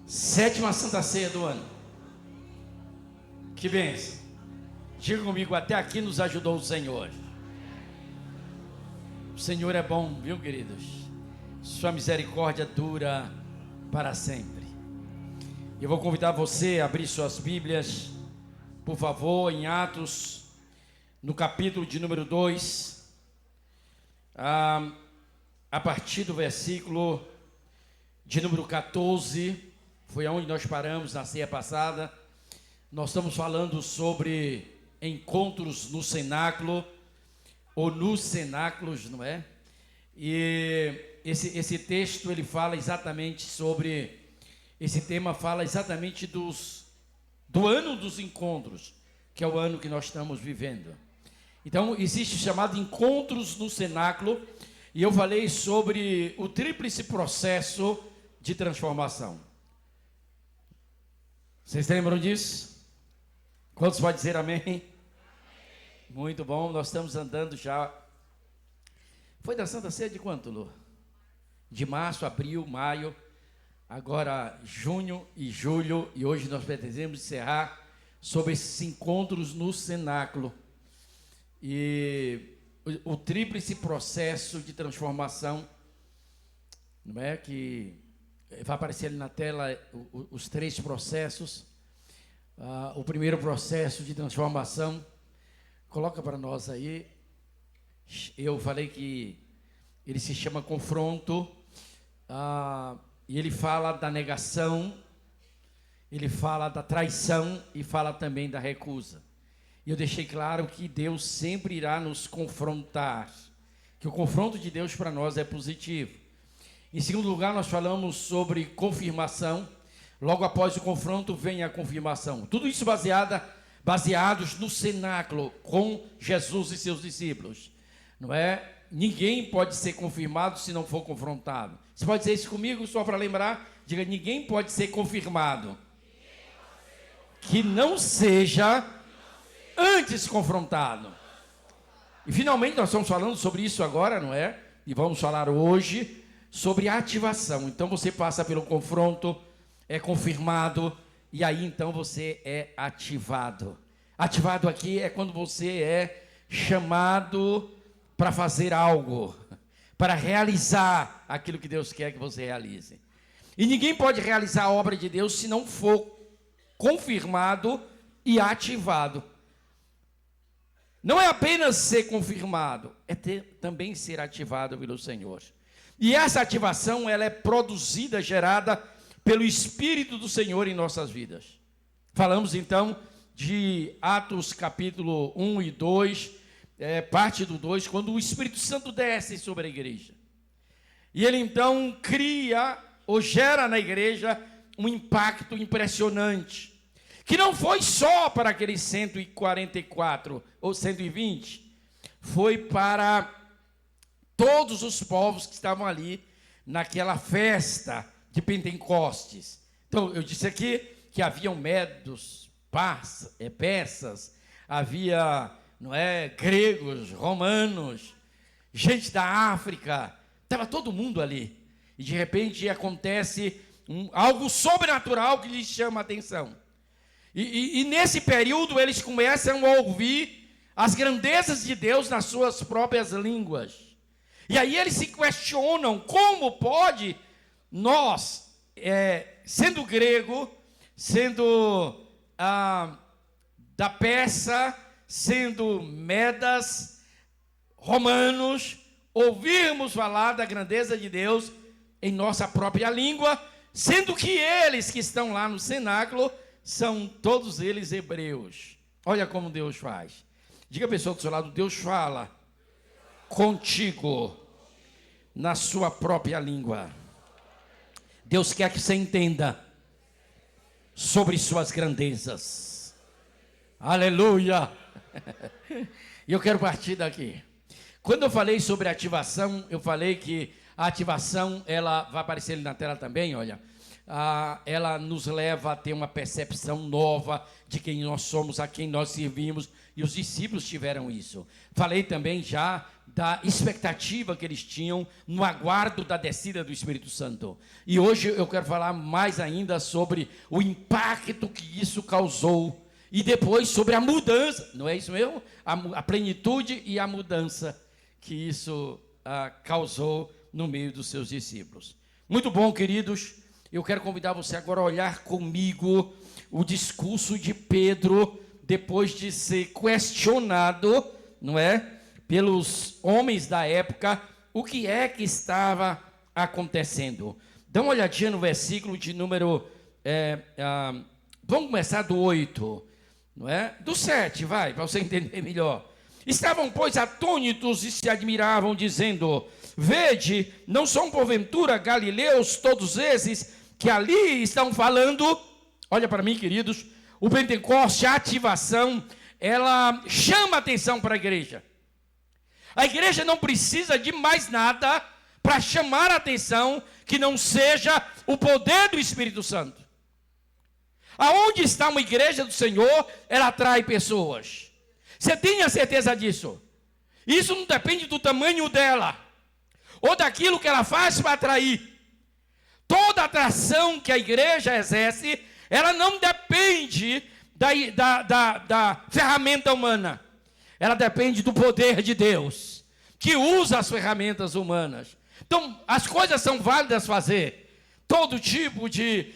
Sétima Santa Ceia do ano. Que bênção. Diga comigo, até aqui nos ajudou o Senhor. O Senhor é bom, viu, queridos? Sua misericórdia dura para sempre. Eu vou convidar você a abrir suas Bíblias, por favor, em Atos, no capítulo de número 2, a partir do versículo de número 14, foi onde nós paramos na ceia passada. Nós estamos falando sobre encontros no cenáculo, ou nos cenáculos, não é? E esse texto, ele fala exatamente sobre, esse tema fala exatamente do ano dos encontros, que é o ano que nós estamos vivendo. Então, existe o chamado encontros no cenáculo, e eu falei sobre o tríplice processo de transformação. Vocês lembram disso? Quantos podem dizer amém? Amém? Muito bom, nós estamos andando já. Foi da Santa Ceia de quanto, Lu? De março, abril, maio, agora junho e julho, e hoje nós pretendemos encerrar sobre esses encontros no cenáculo. E o tríplice processo de transformação, não é? Que vai aparecer ali na tela os três processos. O primeiro processo de transformação, coloca para nós aí. Eu falei que ele se chama confronto, e ele fala da negação, ele fala da traição e fala também da recusa. E eu deixei claro que Deus sempre irá nos confrontar, que o confronto de Deus para nós é positivo. Em segundo lugar, nós falamos sobre confirmação. Logo após o confronto vem a confirmação. Tudo isso baseados no cenáculo com Jesus e seus discípulos. Não é? Ninguém pode ser confirmado se não for confrontado. Você pode dizer isso comigo, só para lembrar? Diga, ninguém pode ser confirmado que não seja antes confrontado. E finalmente nós estamos falando sobre isso agora, não é? E vamos falar hoje sobre ativação. Então você passa pelo confronto, é confirmado, e aí então você é ativado. Ativado aqui é quando você é chamado para fazer algo, para realizar aquilo que Deus quer que você realize. E ninguém pode realizar a obra de Deus se não for confirmado e ativado. Não é apenas ser confirmado, é também ser ativado pelo Senhor. E essa ativação, ela é produzida, gerada pelo Espírito do Senhor em nossas vidas. Falamos então de Atos capítulo 1 e 2, parte do 2, quando o Espírito Santo desce sobre a igreja. E ele então cria ou gera na igreja um impacto impressionante, que não foi só para aqueles 144 ou 120, foi para todos os povos que estavam ali naquela festa de Pentecostes. Então, eu disse aqui que haviam medos, persas, havia, não é, gregos, romanos, gente da África, estava todo mundo ali. E de repente acontece algo sobrenatural que lhes chama a atenção. E nesse período eles começam a ouvir as grandezas de Deus nas suas próprias línguas. E aí eles se questionam, como pode nós, sendo grego, sendo da Pérsia, sendo medas, romanos, ouvirmos falar da grandeza de Deus em nossa própria língua, sendo que eles que estão lá no cenáculo, são todos eles hebreus. Olha como Deus faz. Diga a pessoa do seu lado, Deus fala contigo na sua própria língua. Deus quer que você entenda sobre suas grandezas. Aleluia! E eu quero partir daqui. Quando eu falei sobre ativação, eu falei que a ativação, ela vai aparecer ali na tela também, olha. Ela nos leva a ter uma percepção nova de quem nós somos, a quem nós servimos e os discípulos tiveram isso. Falei também já da expectativa que eles tinham no aguardo da descida do Espírito Santo. E hoje eu quero falar mais ainda sobre o impacto que isso causou e depois sobre a mudança, não é isso mesmo? A plenitude e a mudança que isso causou no meio dos seus discípulos. Muito bom, queridos. Eu quero convidar você agora a olhar comigo o discurso de Pedro, depois de ser questionado, não é, pelos homens da época, o que é que estava acontecendo. Dá uma olhadinha no versículo de número, vamos começar do 8, não é? Do 7, vai, para você entender melhor. Estavam, pois, atônitos e se admiravam, dizendo: vede, não são porventura galileus todos esses que ali estão falando? Olha para mim, queridos, o Pentecoste, a ativação, ela chama atenção para a igreja. A igreja não precisa de mais nada para chamar a atenção que não seja o poder do Espírito Santo. Aonde está uma igreja do Senhor, ela atrai pessoas. Você tem a certeza disso? Isso não depende do tamanho dela, ou daquilo que ela faz para atrair. Toda atração que a igreja exerce, ela não depende da ferramenta humana. Ela depende do poder de Deus, que usa as ferramentas humanas. Então, as coisas são válidas fazer. Todo tipo de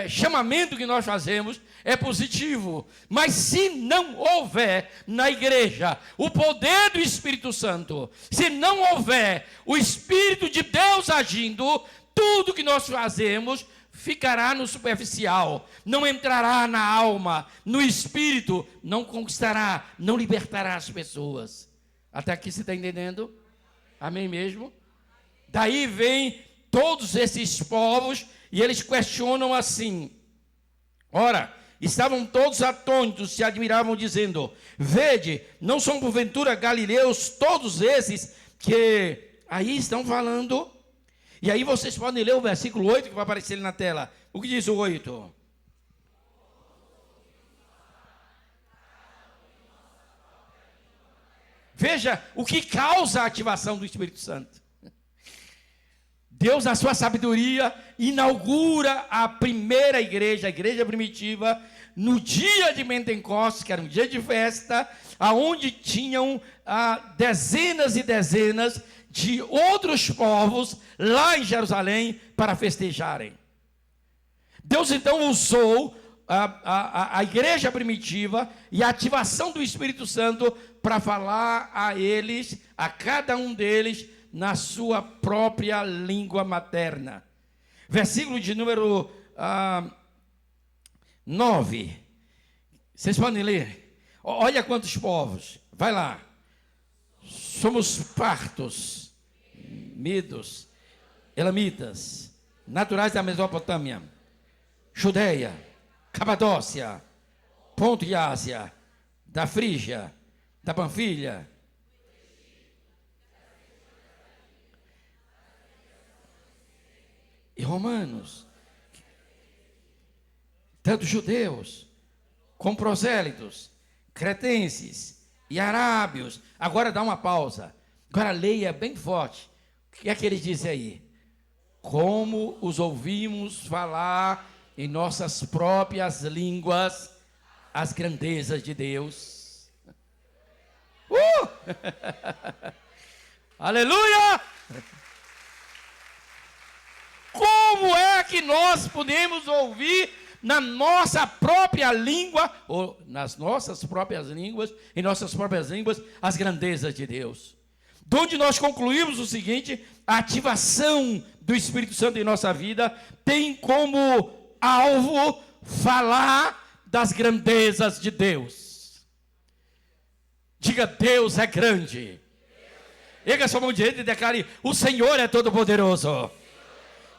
chamamento que nós fazemos é positivo. Mas se não houver na igreja o poder do Espírito Santo, se não houver o Espírito de Deus agindo, tudo que nós fazemos ficará no superficial, não entrará na alma, no espírito, não conquistará, não libertará as pessoas. Até aqui você está entendendo? Amém mesmo? Daí vem todos esses povos e eles questionam assim. Ora, estavam todos atônitos, se admiravam, dizendo: vede, não são porventura galileus todos esses que aí estão falando? E aí vocês podem ler o versículo 8 que vai aparecer ali na tela. O que diz o 8? Veja o que causa a ativação do Espírito Santo. Deus, na sua sabedoria, inaugura a primeira igreja, a igreja primitiva, no dia de Pentecostes, que era um dia de festa, aonde tinham dezenas e dezenas de outros povos lá em Jerusalém para festejarem. Deus então usou a igreja primitiva e a ativação do Espírito Santo para falar a eles, a cada um deles, na sua própria língua materna. Versículo de número 9. Vocês podem ler? Olha quantos povos. Vai lá. Somos partos, medos, elamitas, naturais da Mesopotâmia, Judeia, Capadócia, Ponto e Ásia, da Frígia, da Panfilha, e romanos, tanto judeus, como prosélitos, cretenses e arábios. Agora dá uma pausa. Agora leia bem forte. O que é que ele diz aí? Como os ouvimos falar em nossas próprias línguas as grandezas de Deus. Aleluia! Como é que nós podemos ouvir na nossa própria língua, ou nas nossas próprias línguas, em nossas próprias línguas, as grandezas de Deus? De onde nós concluímos o seguinte: a ativação do Espírito Santo em nossa vida tem como alvo falar das grandezas de Deus. Diga: Deus é grande. Erga sua mão direita e declare: o Senhor é todo poderoso.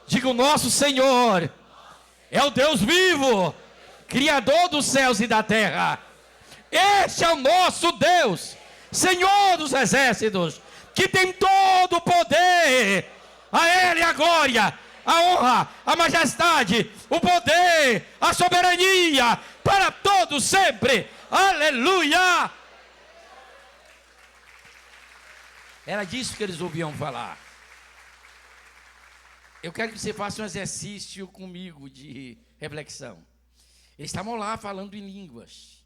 Diga: o nosso Senhor é o Deus vivo, Criador dos céus e da terra. Este é o nosso Deus, Senhor dos exércitos, que tem todo o poder. A Ele a glória, a honra, a majestade, o poder, a soberania, para todos sempre. Aleluia! Era disso que eles ouviam falar. Eu quero que você faça um exercício comigo de reflexão. Eles estavam lá falando em línguas.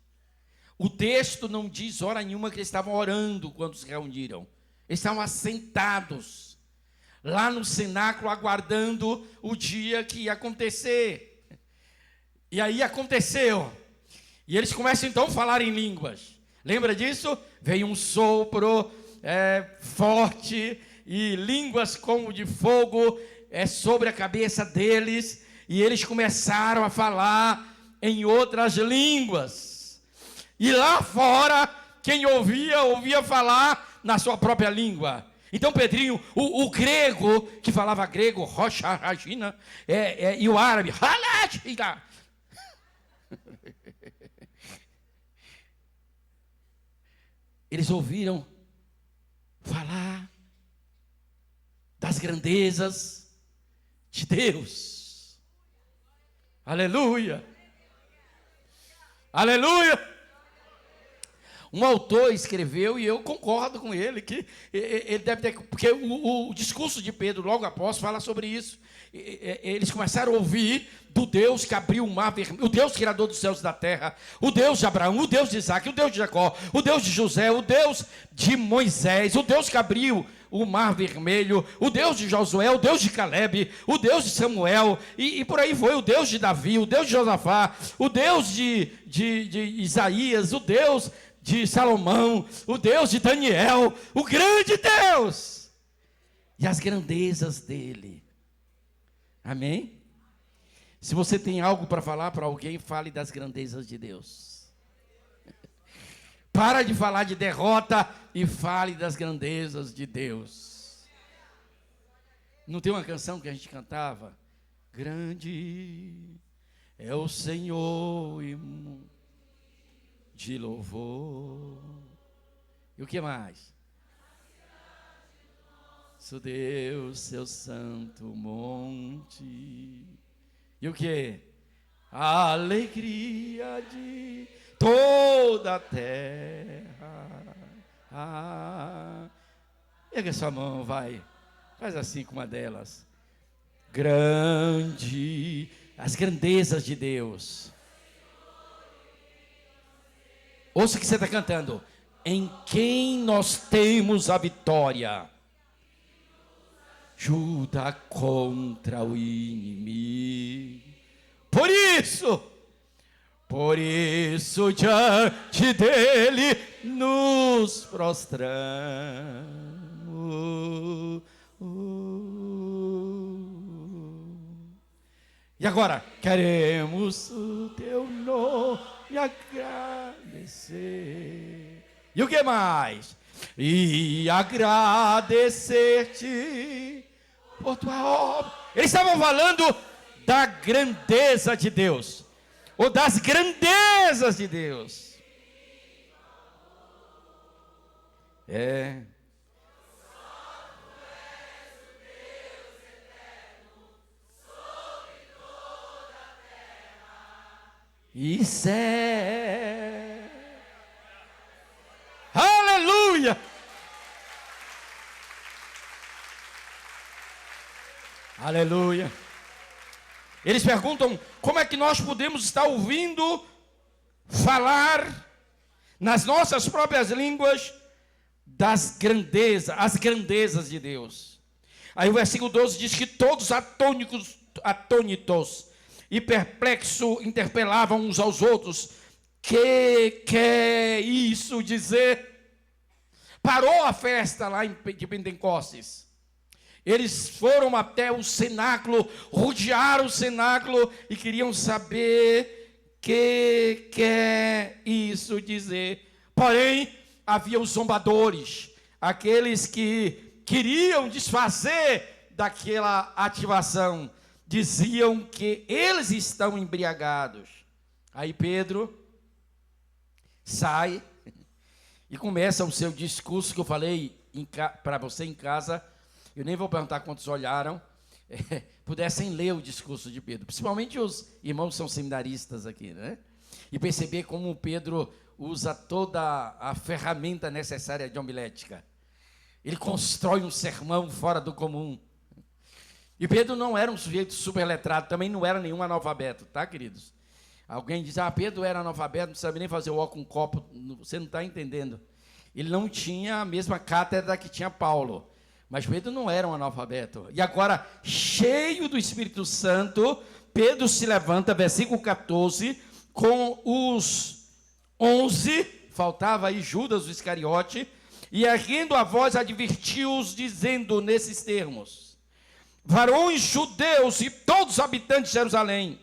O texto não diz hora nenhuma que eles estavam orando quando se reuniram. Eles estavam assentados lá no cenáculo, aguardando o dia que ia acontecer. E aí aconteceu. E eles começam então a falar em línguas. Lembra disso? Veio um sopro forte e línguas como de fogo sobre a cabeça deles. E eles começaram a falar em outras línguas. E lá fora, quem ouvia falar na sua própria língua. Então Pedrinho, o grego, que falava grego, Rocha Ragina, e o árabe, Halachina. Eles ouviram falar das grandezas de Deus. Aleluia! Aleluia! Um autor escreveu, e eu concordo com ele, que ele deve ter... Porque o discurso de Pedro, logo após, fala sobre isso. Eles começaram a ouvir do Deus que abriu o mar vermelho, o Deus criador dos céus e da terra, o Deus de Abraão, o Deus de Isaac, o Deus de Jacó, o Deus de José, o Deus de Moisés, o Deus que abriu o mar vermelho, o Deus de Josué, o Deus de Caleb, o Deus de Samuel, e por aí foi, o Deus de Davi, o Deus de Josafá, o Deus de Isaías, o Deus de Salomão, o Deus de Daniel, o grande Deus, e as grandezas dele. Amém? Se você tem algo para falar para alguém, fale das grandezas de Deus. Para de falar de derrota e fale das grandezas de Deus. Não tem uma canção que a gente cantava? Grande é o Senhor de louvor. E o que mais? Nosso Deus, seu santo monte. E o que? A alegria de toda a terra. Pega sua mão, vai. Faz assim com uma delas. Grande, as grandezas de Deus. Ouça o que você está cantando. Em quem nós temos a vitória. Ajuda contra o inimigo. Por isso diante dele nos prostramos. E agora, queremos o teu nome agradecer. E o que mais? E agradecer-te por tua obra. Eles estavam falando da grandeza de Deus, ou das grandezas de Deus. Isso é. Aleluia! Aleluia! Eles perguntam como é que nós podemos estar ouvindo falar nas nossas próprias línguas das grandezas, as grandezas de Deus. Aí o versículo 12 diz que todos atônitos e perplexos interpelavam uns aos outros. Que quer isso dizer? Parou a festa lá de Pentecostes. Eles foram até o cenáculo, rodearam o cenáculo e queriam saber que quer isso dizer. Porém, havia os zombadores, aqueles que queriam desfazer daquela ativação. Diziam que eles estão embriagados. Aí Pedro sai e começa o seu discurso que eu falei para você em casa. Eu nem vou perguntar quantos olharam, pudessem ler o discurso de Pedro, principalmente os irmãos que são seminaristas aqui, né? E perceber como Pedro usa toda a ferramenta necessária de homilética. Ele constrói um sermão fora do comum. E Pedro não era um sujeito superletrado, também não era nenhum analfabeto, tá, queridos? Alguém diz, Pedro era analfabeto, não sabe nem fazer o ó com copo, você não está entendendo. Ele não tinha a mesma cátedra que tinha Paulo, mas Pedro não era um analfabeto. E agora, cheio do Espírito Santo, Pedro se levanta, versículo 14, com os 11, faltava aí Judas o Iscariote, e erguendo a voz advertiu-os, dizendo nesses termos: varões judeus e todos os habitantes de Jerusalém,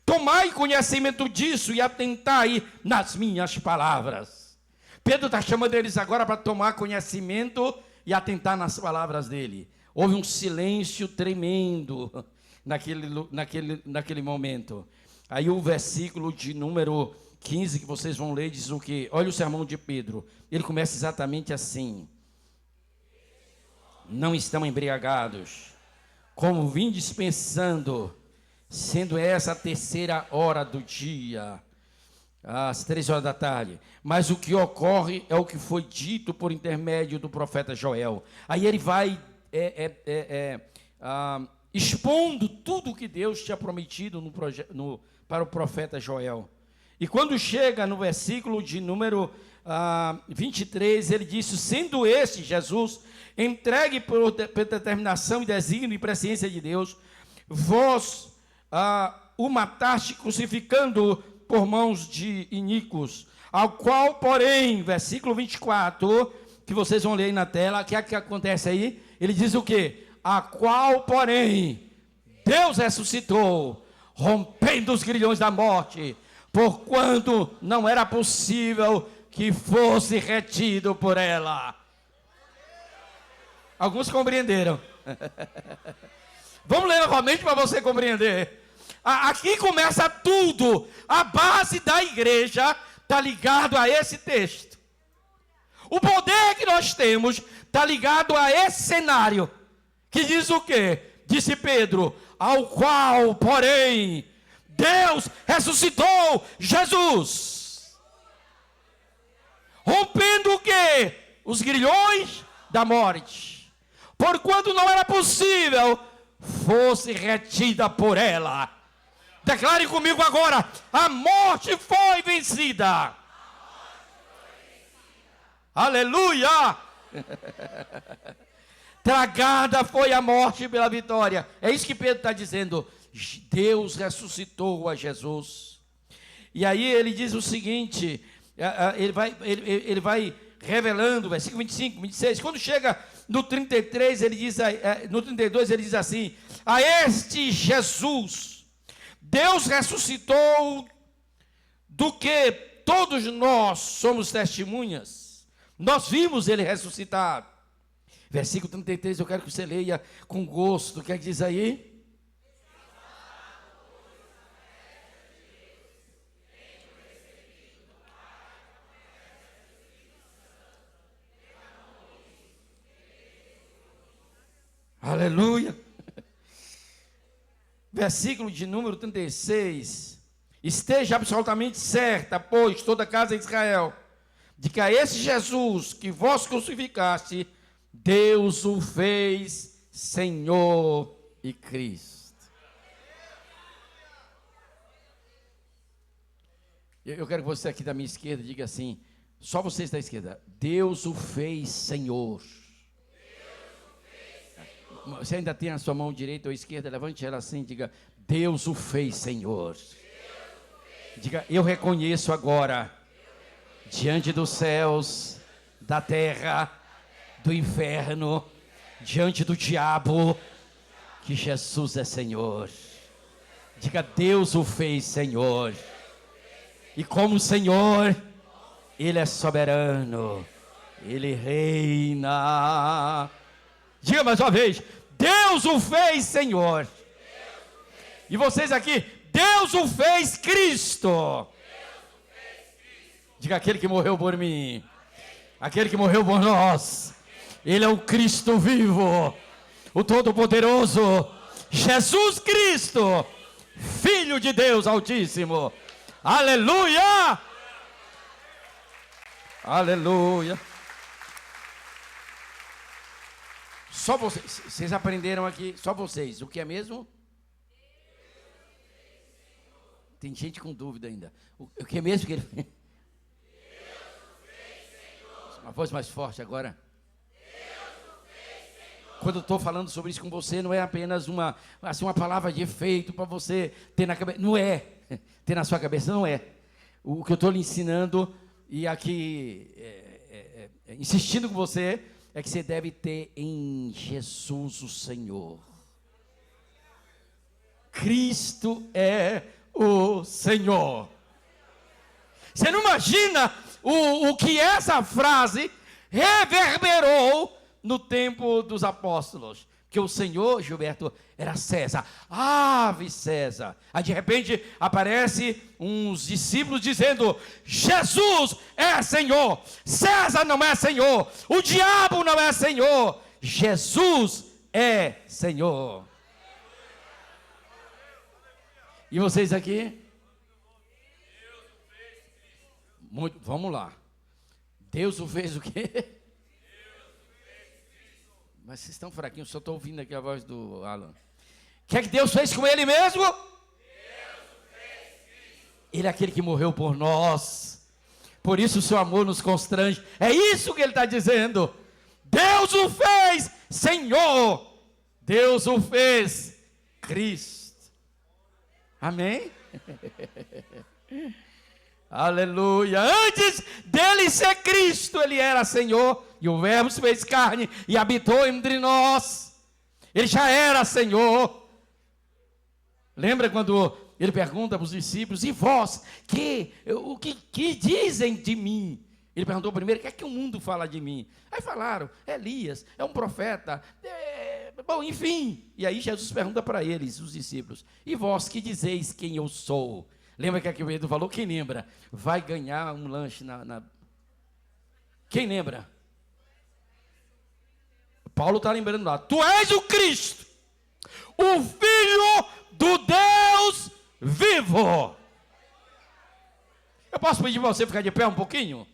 tomai conhecimento disso e atentai nas minhas palavras. Pedro está chamando eles agora para tomar conhecimento e atentar nas palavras dele. Houve um silêncio tremendo naquele momento. Aí o versículo de número 15 que vocês vão ler diz o quê? Olha o sermão de Pedro. Ele começa exatamente assim: não estão embriagados, como vindes pensando, sendo essa a terceira hora do dia, às 3 horas da tarde. Mas o que ocorre é o que foi dito por intermédio do profeta Joel. Aí ele vai expondo tudo o que Deus tinha prometido para o profeta Joel. E quando chega no versículo de número 23, ele disse: sendo este Jesus entregue por determinação e desígnio e presciência de Deus, vós o mataste crucificando por mãos de iníquos, ao qual, porém, versículo 24, que vocês vão ler aí na tela, o que é que acontece aí? Ele diz o quê? A qual, porém, Deus ressuscitou, rompendo os grilhões da morte, porquanto não era possível que fosse retido por ela. Alguns compreenderam. Vamos ler novamente para você compreender. Aqui começa tudo. A base da igreja está ligado a esse texto. O poder que nós temos está ligado a esse cenário. Que diz o quê? Disse Pedro: ao qual, porém, Deus ressuscitou Jesus. Rompendo o quê? Os grilhões da morte. Porquanto não era possível fosse retida por ela. Declare comigo agora: a morte foi vencida. Aleluia! Tragada foi a morte pela vitória. É isso que Pedro está dizendo. Deus ressuscitou a Jesus. E aí ele diz o seguinte, ele vai revelando, versículo 25, 26, quando chega no 33, ele diz, no 32 ele diz assim: a este Jesus, Deus ressuscitou, do que todos nós somos testemunhas. Nós vimos ele ressuscitar. Versículo 33, eu quero que você leia com gosto. O que é que diz aí? Aleluia. Versículo de número 36. Esteja absolutamente certa, pois, toda a casa de Israel, de que a esse Jesus que vós crucificaste, Deus o fez Senhor e Cristo. Eu quero que você aqui da minha esquerda diga assim, só vocês da esquerda: Deus o fez Senhor. Você ainda tem a sua mão direita ou esquerda, levante ela assim, diga: Deus o fez Senhor. Diga: eu reconheço agora, diante dos céus, da terra, do inferno, diante do diabo, que Jesus é Senhor. Diga: Deus o fez Senhor. E como Senhor, Ele é soberano, Ele reina. Diga mais uma vez: Deus o fez Senhor. E vocês aqui: Deus o fez Cristo. Diga: aquele que morreu por mim, aquele que morreu por nós, Ele é o Cristo vivo, o Todo-Poderoso, Jesus Cristo, Filho de Deus Altíssimo. Aleluia! Aleluia! Só vocês. Vocês aprenderam aqui, só vocês. O que é mesmo? Tem gente com dúvida ainda. O que é mesmo que ele fez? Uma voz mais forte agora. Quando eu estou falando sobre isso com você, não é apenas uma palavra de efeito para você ter na cabeça. Não é. Ter na sua cabeça, não é. O que eu estou lhe ensinando e aqui insistindo com você é que você deve ter em Jesus o Senhor. Cristo é o Senhor. Você não imagina o que essa frase reverberou no tempo dos apóstolos. Que o Senhor, Gilberto, era César. Ave César. Aí de repente aparece uns discípulos dizendo: Jesus é Senhor. César não é Senhor. O diabo não é Senhor. Jesus é Senhor. E vocês aqui? Muito, vamos lá. Deus o fez o quê? Mas vocês estão fraquinhos, só estou ouvindo aqui a voz do Alan. O que é que Deus fez com ele mesmo? Deus fez Cristo. Ele é aquele que morreu por nós. Por isso o seu amor nos constrange. É isso que ele está dizendo. Deus o fez Senhor. Deus o fez Cristo. Amém? Aleluia. Antes dele ser Cristo, ele era Senhor. E o Verbo se fez carne e habitou entre nós. Ele já era Senhor. Lembra quando ele pergunta para os discípulos: e vós, o que dizem de mim? Ele perguntou primeiro: o que é que o mundo fala de mim? Aí falaram: Elias, é um profeta, bom, enfim. E aí Jesus pergunta para eles, os discípulos: e vós, que dizeis quem eu sou? Lembra que o Pedro falou? Quem lembra? Vai ganhar um lanche na... Quem lembra? Paulo está lembrando lá: tu és o Cristo, o Filho do Deus vivo. Eu posso pedir para você ficar de pé um pouquinho?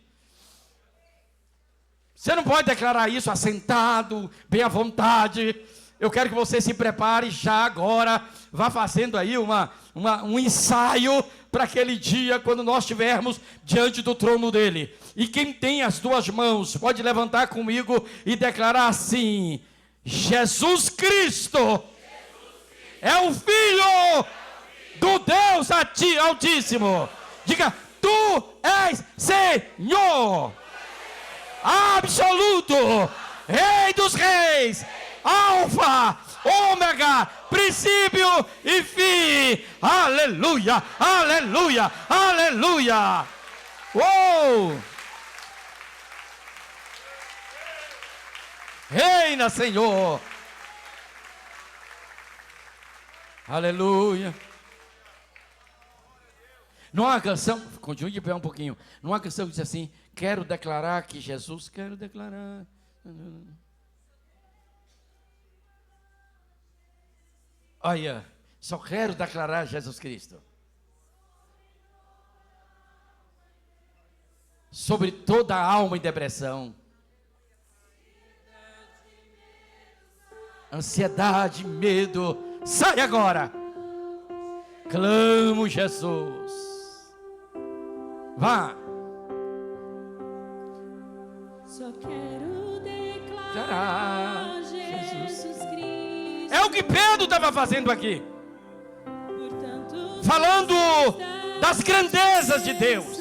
Você não pode declarar isso assentado, bem à vontade. Eu quero que você se prepare já agora. Vá fazendo aí um ensaio para aquele dia quando nós estivermos diante do trono dele. E quem tem as duas mãos pode levantar comigo e declarar assim: Jesus Cristo é o Filho do Deus Altíssimo. Diga: tu és Senhor absoluto, Rei dos Reis, Alfa, Ômega, princípio e fim. Aleluia, aleluia, aleluia. Uou! Reina, Senhor. Aleluia. Não há uma canção, continue de pé um pouquinho. Não há uma canção que diz assim: quero declarar que Jesus, quero declarar. Olha, só quero declarar Jesus Cristo. Sobre toda a alma em depressão, ansiedade, medo, sai agora. Clamo Jesus. Vá. Só quero declarar Jesus Cristo. É o que Pedro estava fazendo aqui. Portanto, Falando das grandezas de Deus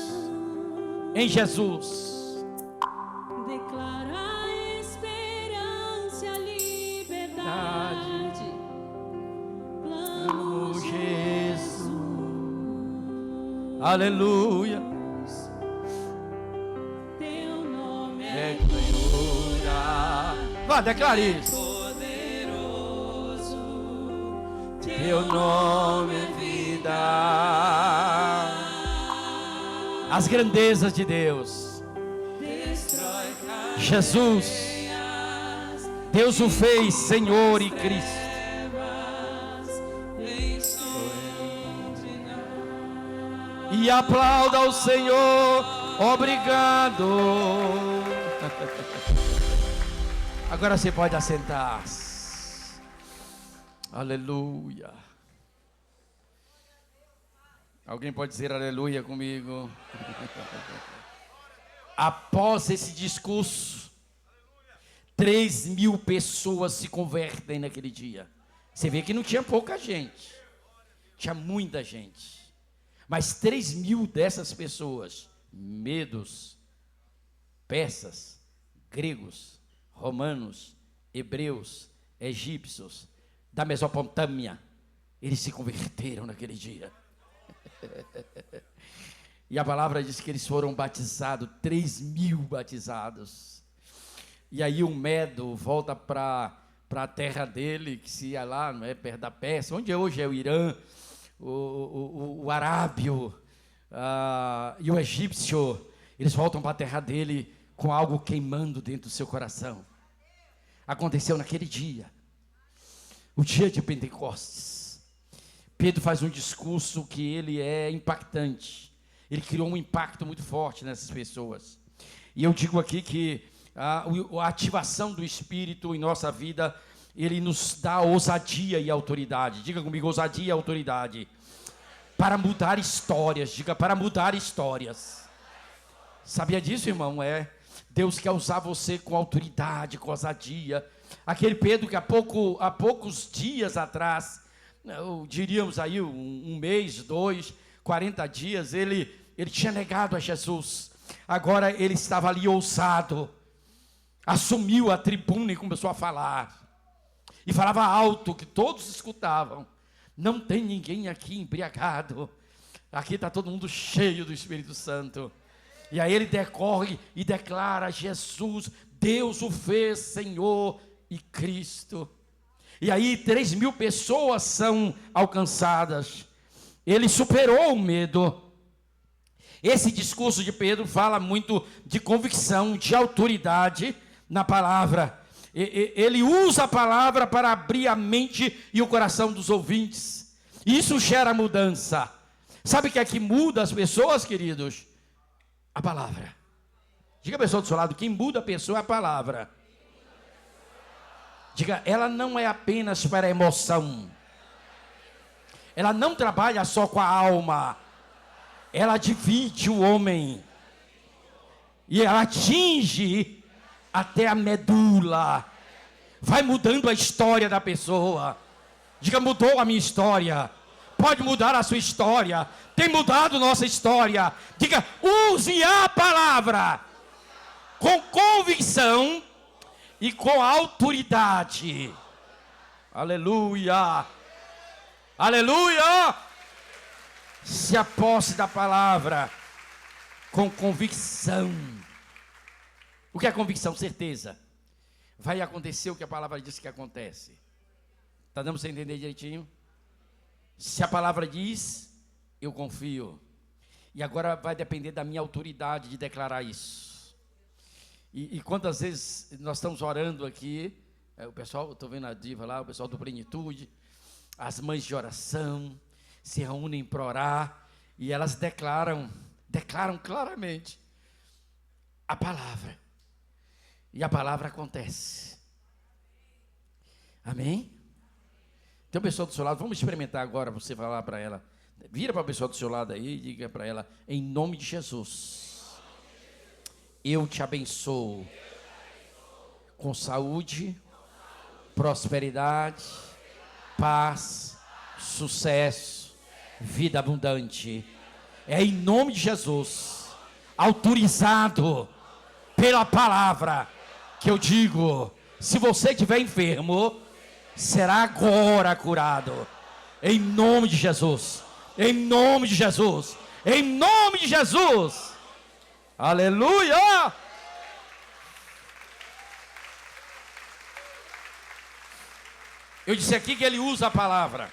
em Jesus. declara a esperança e a liberdade. Oh, Jesus. Aleluia. Teu nome É é cura. Vá, declare isso. poderoso. Teu nome é vida. As grandezas de Deus. Destrói Jesus, Deus o fez Senhor e Cristo. trevas, vem sobre nós. E aplauda o Senhor. Obrigado. Agora você pode assentar. Aleluia. Alguém pode dizer aleluia comigo? Após esse discurso, 3.000 pessoas se convertem naquele dia. Você vê que não tinha pouca gente, tinha muita gente. Mas 3.000 dessas pessoas, medos, persas, gregos, romanos, hebreus, egípcios, da Mesopotâmia, eles se converteram naquele dia. E a palavra diz que eles foram batizados, 3.000 batizados. E aí o Medo volta para a terra dele, que se ia lá, não é, perto da Pérsia, onde hoje é o Irã, o arábio e o egípcio. Eles voltam para a terra dele com algo queimando dentro do seu coração. Aconteceu naquele dia, o dia de Pentecostes. Pedro faz um discurso que ele é impactante. Ele criou um impacto muito forte nessas pessoas. E eu digo aqui que a ativação do Espírito em nossa vida, ele nos dá ousadia e autoridade. Diga comigo, ousadia e autoridade. Para mudar histórias. Diga, para mudar histórias. Sabia disso, irmão? Deus quer usar você com autoridade, com ousadia. Aquele Pedro que há poucos dias atrás, diríamos aí um mês, 2, 40 dias, ele tinha negado a Jesus. Agora ele estava ali ousado, assumiu a tribuna e começou a falar. E falava alto, que todos escutavam. Não tem ninguém aqui embriagado. Aqui está todo mundo cheio do Espírito Santo. E aí ele decorre e declara: Jesus, Deus o fez Senhor e Cristo. E aí 3.000 pessoas são alcançadas. Ele superou o medo. Esse discurso de Pedro fala muito de convicção, de autoridade na palavra. Ele usa a palavra para abrir a mente e o coração dos ouvintes. Isso gera mudança. Sabe o que é que muda as pessoas, queridos? A palavra. Diga a pessoa do seu lado: quem muda a pessoa é a palavra. Diga, ela não é apenas para a emoção. Ela não trabalha só com a alma. Ela divide o homem. E ela atinge até a medula. Vai mudando a história da pessoa. Diga, mudou a minha história. Pode mudar a sua história. Tem mudado nossa história. Diga, use a palavra com convicção e com autoridade. Aleluia. Aleluia. Se aposse da palavra com convicção. O que é convicção? Certeza. Vai acontecer o que a palavra diz que acontece. Está dando para você entender direitinho? Se a palavra diz, eu confio. E agora vai depender da minha autoridade de declarar isso. E quantas vezes nós estamos orando aqui, o pessoal, estou vendo a diva lá, o pessoal do Plenitude, as mães de oração, se reúnem para orar, e elas declaram claramente a palavra. E a palavra acontece. Amém? Tem uma pessoa do seu lado, vamos experimentar agora, você falar para ela. Vira para a pessoa do seu lado aí e diga para ela: em nome de Jesus, eu te abençoo com saúde, prosperidade, paz, sucesso, vida abundante. É em nome de Jesus, autorizado pela palavra, que eu digo: se você estiver enfermo, será agora curado. Em nome de Jesus. Em nome de Jesus. Em nome de Jesus. Aleluia. Eu disse aqui que ele usa a palavra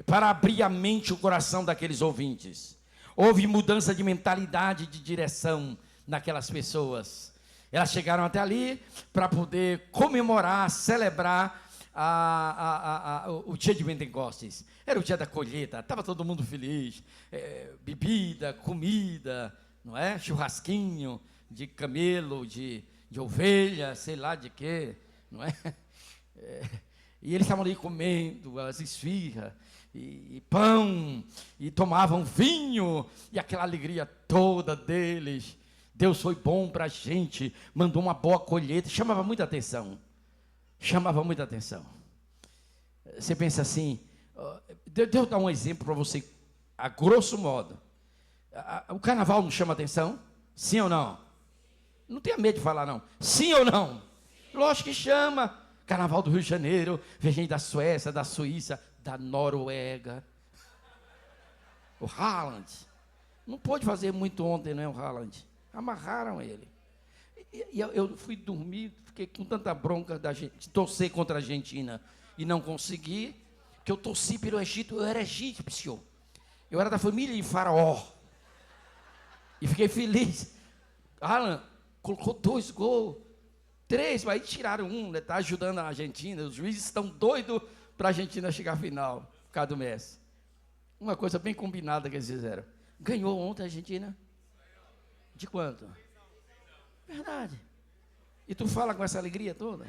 para abrir a mente e o coração daqueles ouvintes. Houve mudança de mentalidade, de direção naquelas pessoas. Elas chegaram até ali para poder comemorar, celebrar o dia de Pentecostes. Era o dia da colheita, estava todo mundo feliz, bebida, comida, não é? Churrasquinho de camelo, de de ovelha, sei lá de quê, não é? E eles estavam ali comendo as esfirras, e pão, e tomavam vinho, e aquela alegria toda deles. Deus foi bom para a gente, mandou uma boa colheita, chamava muita atenção. Chamava muita atenção. Você pensa assim, deixa eu dar um exemplo para você, a grosso modo. O carnaval não chama atenção? Sim ou não? Não tenha medo de falar não. Sim ou não? Lógico que chama. Carnaval do Rio de Janeiro, vem gente da Suécia, da Suíça, da Noruega. O Haaland. Não pôde fazer muito ontem, não é o Haaland? Amarraram ele. E eu fui dormir, fiquei com tanta bronca de torcer contra a Argentina e não consegui, que eu torci pelo Egito. Eu era egípcio. Eu era da família de Faraó. E fiquei feliz. Alan colocou 2 gols, 3, mas aí tiraram um, está ajudando a Argentina. Os juízes estão doidos para a Argentina chegar à final, por causa do Messi. Uma coisa bem combinada que eles fizeram. Ganhou ontem a Argentina? De quanto? Verdade. E tu fala com essa alegria toda?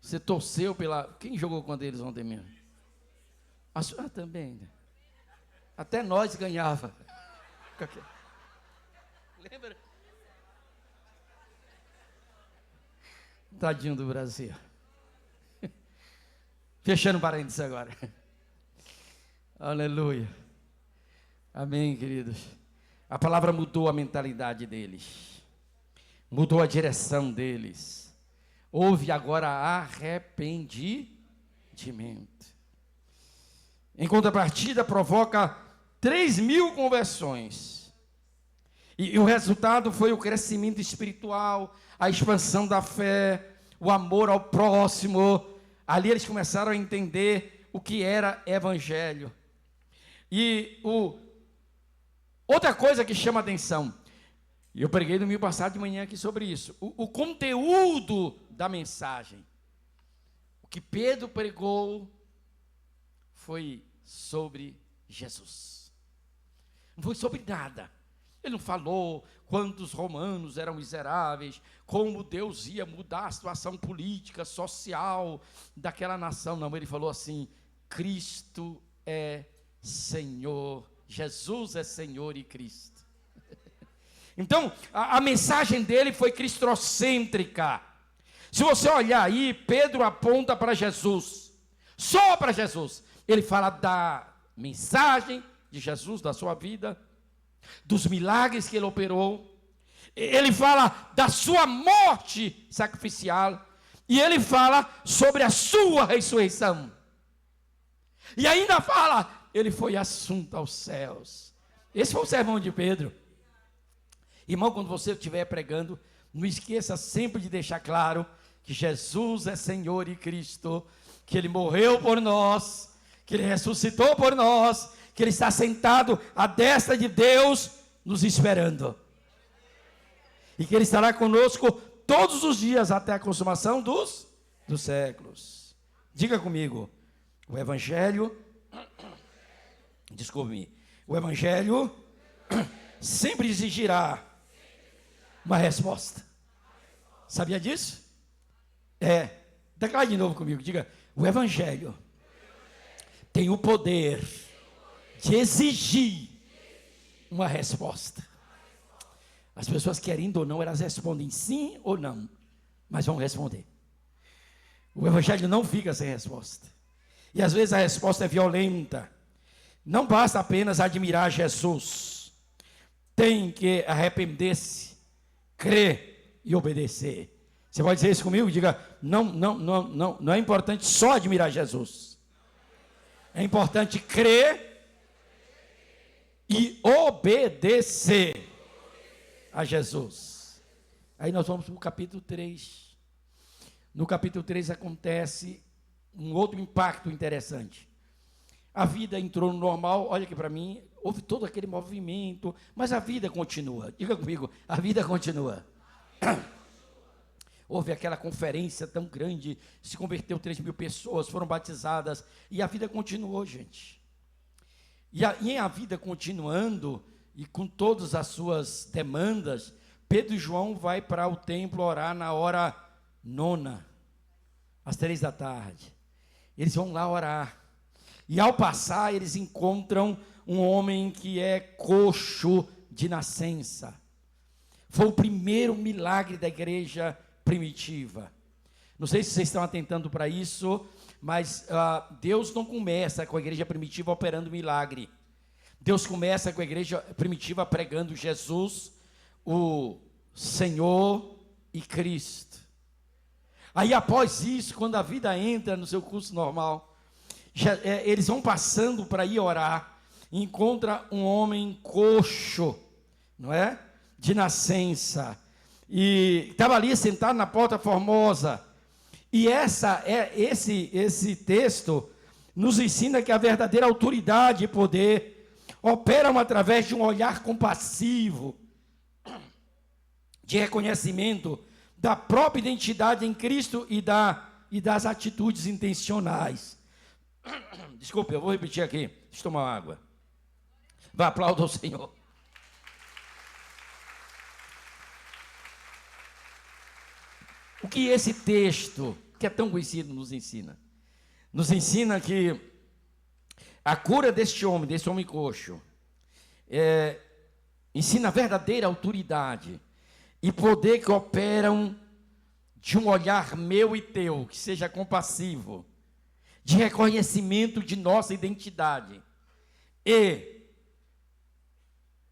Você torceu pela... Quem jogou contra eles ontem mesmo? A senhora também. Até nós ganhava. Lembra? Tadinho do Brasil. Fechando parênteses agora. Aleluia. Amém, queridos. A palavra mudou a mentalidade deles. Mudou a direção deles. Houve agora arrependimento. Em contrapartida, provoca 3.000 conversões. E o resultado foi o crescimento espiritual, a expansão da fé, o amor ao próximo. Ali eles começaram a entender o que era evangelho. E outra coisa que chama atenção, e eu preguei domingo passado de manhã aqui sobre isso, o conteúdo da mensagem. O que Pedro pregou foi sobre Jesus. Não foi sobre nada. Ele não falou quantos romanos eram miseráveis, como Deus ia mudar a situação política, social daquela nação. Não, ele falou assim: Cristo é Senhor, Jesus é Senhor e Cristo. Então, a mensagem dele foi cristocêntrica. Se você olhar aí, Pedro aponta para Jesus, só para Jesus. Ele fala da mensagem de Jesus, da sua vida, dos milagres que ele operou. Ele fala da sua morte sacrificial. E ele fala sobre a sua ressurreição. E ainda fala, ele foi assunto aos céus. Esse foi o sermão de Pedro. Irmão, quando você estiver pregando, não esqueça sempre de deixar claro que Jesus é Senhor e Cristo, que Ele morreu por nós, que Ele ressuscitou por nós, que Ele está sentado à destra de Deus, nos esperando. E que Ele estará conosco todos os dias até a consumação dos séculos. Diga comigo, o Evangelho, desculpe-me, o Evangelho sempre exigirá uma resposta. Sabia disso? Declare de novo comigo, diga, o Evangelho tem o poder de exigir uma resposta. As pessoas, querendo ou não, elas respondem sim ou não, mas vão responder. O Evangelho não fica sem resposta. E às vezes a resposta é violenta. Não basta apenas admirar Jesus. Tem que arrepender-se, crer e obedecer. Você pode dizer isso comigo? Diga, não é importante só admirar Jesus. É importante crer e obedecer a Jesus. Aí nós vamos para o capítulo 3. No capítulo 3 acontece um outro impacto interessante. A vida entrou no normal, olha aqui para mim, houve todo aquele movimento, mas a vida continua. Diga comigo, a vida continua. Houve aquela conferência tão grande, se converteu 3.000 pessoas, foram batizadas, e a vida continuou, gente. E a vida continuando, e com todas as suas demandas, Pedro e João vai para o templo orar na hora nona, às 3 da tarde. Eles vão lá orar. E ao passar, eles encontram um homem que é coxo de nascença. Foi o primeiro milagre da igreja primitiva. Não sei se vocês estão atentando para isso, mas Deus não começa com a igreja primitiva operando milagre. Deus começa com a igreja primitiva pregando Jesus, o Senhor e Cristo. Aí após isso, quando a vida entra no seu curso normal, eles vão passando para ir orar, e encontra um homem coxo, não é? De nascença, e estava ali sentado na porta formosa. E esse texto nos ensina que a verdadeira autoridade e poder operam através de um olhar compassivo, de reconhecimento da própria identidade em Cristo e das atitudes intencionais. Desculpe, eu vou repetir aqui. Deixa eu tomar água. Vá, aplauda o Senhor. O que esse texto, que é tão conhecido, nos ensina? Nos ensina que a cura desse homem coxo, ensina a verdadeira autoridade e poder que operam de um olhar meu e teu, que seja compassivo, de reconhecimento de nossa identidade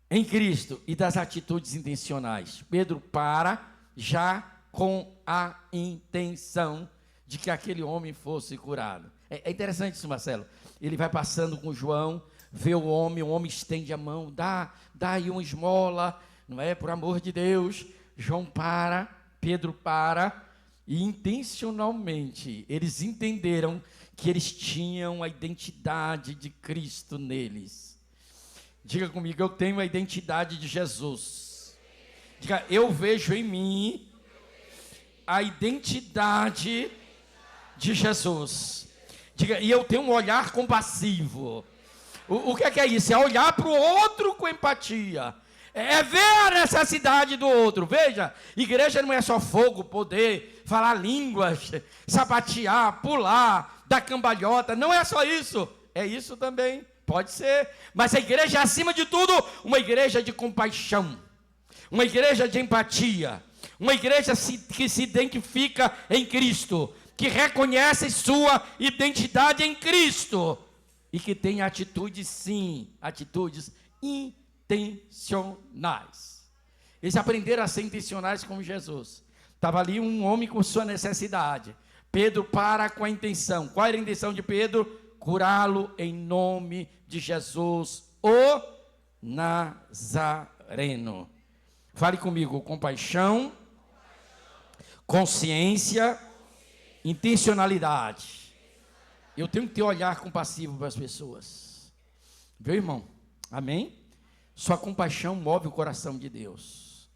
em Cristo e das atitudes intencionais. Pedro para já com a intenção de que aquele homem fosse curado. É interessante isso, Marcelo. Ele vai passando com João, vê o homem estende a mão, dá aí uma esmola, não é? Por amor de Deus. João para, Pedro para, e intencionalmente eles entenderam que eles tinham a identidade de Cristo neles. Diga comigo, eu tenho a identidade de Jesus. Diga, eu vejo em mim a identidade de Jesus. Diga, e eu tenho um olhar compassivo. O que é isso? É olhar para o outro com empatia. É ver a necessidade do outro. Veja, igreja não é só fogo, poder, falar línguas, sapatear, pular, dar cambalhota. Não é só isso. É isso também, pode ser. Mas a igreja é, acima de tudo, uma igreja de compaixão, uma igreja de empatia, uma igreja que se identifica em Cristo, que reconhece sua identidade em Cristo e que tem atitudes, sim, atitudes intencionais. Eles aprenderam a ser intencionais como Jesus. Estava ali um homem com sua necessidade. Pedro para com a intenção. Qual era a intenção de Pedro? Curá-lo em nome de Jesus, o Nazareno. Fale comigo, compaixão, consciência, intencionalidade. Eu tenho que ter olhar compassivo para as pessoas. Viu, irmão? Amém? Sua compaixão move o coração de Deus.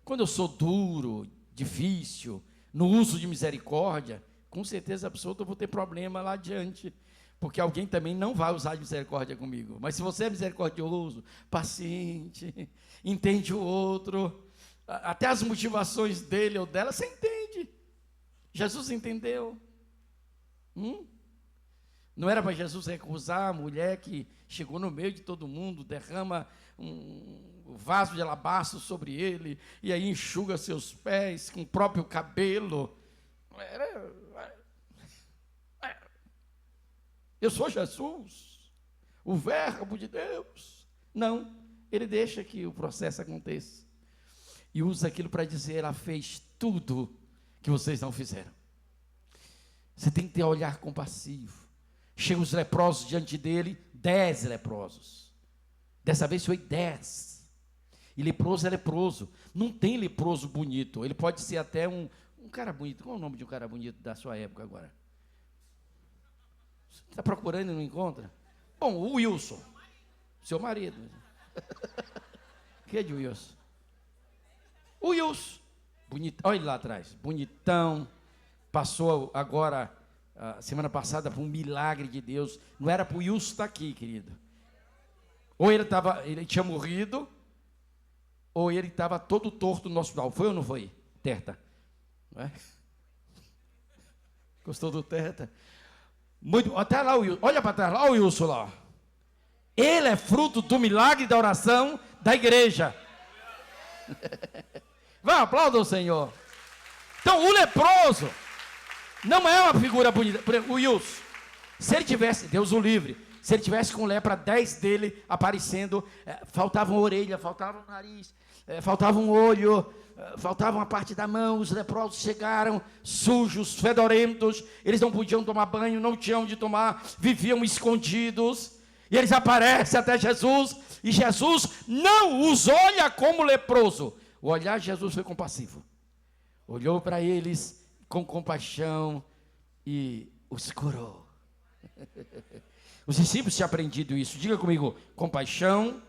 Quando eu sou duro, difícil, no uso de misericórdia, com certeza absoluta eu vou ter problema lá adiante, porque alguém também não vai usar de misericórdia comigo. Mas se você é misericordioso, paciente, entende o outro, até as motivações dele ou dela, você entende. Jesus entendeu. Não era para Jesus recusar a mulher que chegou no meio de todo mundo, derrama um vaso de alabastro sobre ele, e aí enxuga seus pés com o próprio cabelo. Eu sou Jesus, o verbo de Deus. Não, ele deixa que o processo aconteça. E usa aquilo para dizer, ela fez tudo que vocês não fizeram. Você tem que ter olhar compassivo. Chegam os leprosos diante dele, 10 leprosos. Dessa vez foi 10. E leproso é leproso. Não tem leproso bonito. Ele pode ser até um cara bonito. Qual é o nome de um cara bonito da sua época agora? Você está procurando e não encontra? Bom, o Wilson. Seu marido. Que é de Wilson? O Wilson. Bonitão. Olha ele lá atrás. Bonitão. Passou agora, semana passada, por um milagre de Deus. Não era para o Wilson estar aqui, querido. Ou ele tinha morrido, ou ele estava todo torto no hospital. Foi ou não foi? Terta. Não é? Gostou do Terta? Muito, até lá o Wilson. Olha para trás, lá o Wilson lá. Ele é fruto do milagre da oração da igreja. Vá, aplauda o Senhor. Então, o leproso não é uma figura bonita. O Wilson, se ele tivesse, Deus o livre, se ele tivesse com lepra, 10 dele aparecendo, faltava uma orelha, faltava um nariz, faltava um olho, faltava uma parte da mão. Os leprosos chegaram sujos, fedorentos, eles não podiam tomar banho, não tinham de tomar, viviam escondidos, e eles aparecem até Jesus, e Jesus não os olha como leproso. O olhar de Jesus foi compassivo, olhou para eles com compaixão e os curou. Os discípulos tinham aprendido isso. Diga comigo, compaixão.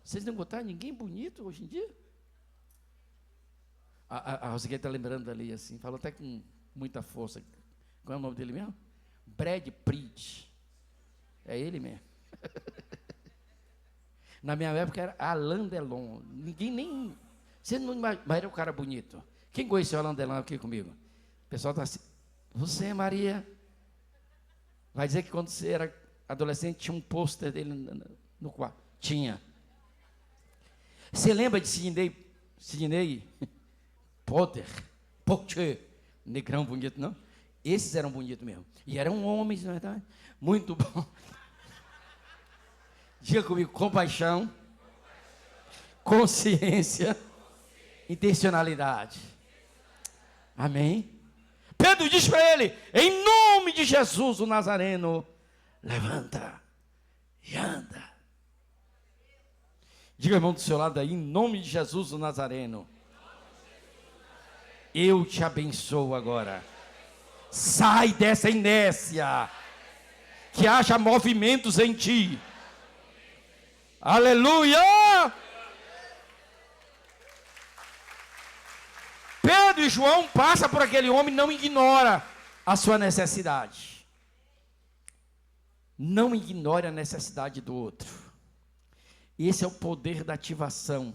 Vocês não botaram ninguém bonito hoje em dia? A Rosigueira está lembrando ali assim, falou até com muita força. Qual é o nome dele mesmo? Brad Pitt. É ele mesmo. Na minha época era Alain Delon. Ninguém nem... Você não mas era um cara bonito. Quem conheceu Alain Delon aqui comigo? O pessoal está assim. Você, Maria... Vai dizer que quando você era adolescente tinha um pôster dele no quarto. Tinha. Você lembra de Sidney Potter? Negrão bonito, não? Esses eram bonitos mesmo. E eram homens, não é verdade? Muito bom. Diga comigo, compaixão, consciência, intencionalidade. Amém? Pedro diz para ele, em nome de Jesus o Nazareno, levanta e anda. Diga, irmão, do seu lado aí, em nome de Jesus o Nazareno, eu te abençoo agora. Sai dessa inércia, que haja movimentos em ti. Aleluia! Pedro e João passam por aquele homem e não ignora a sua necessidade. Não ignore a necessidade do outro. Esse é o poder da ativação.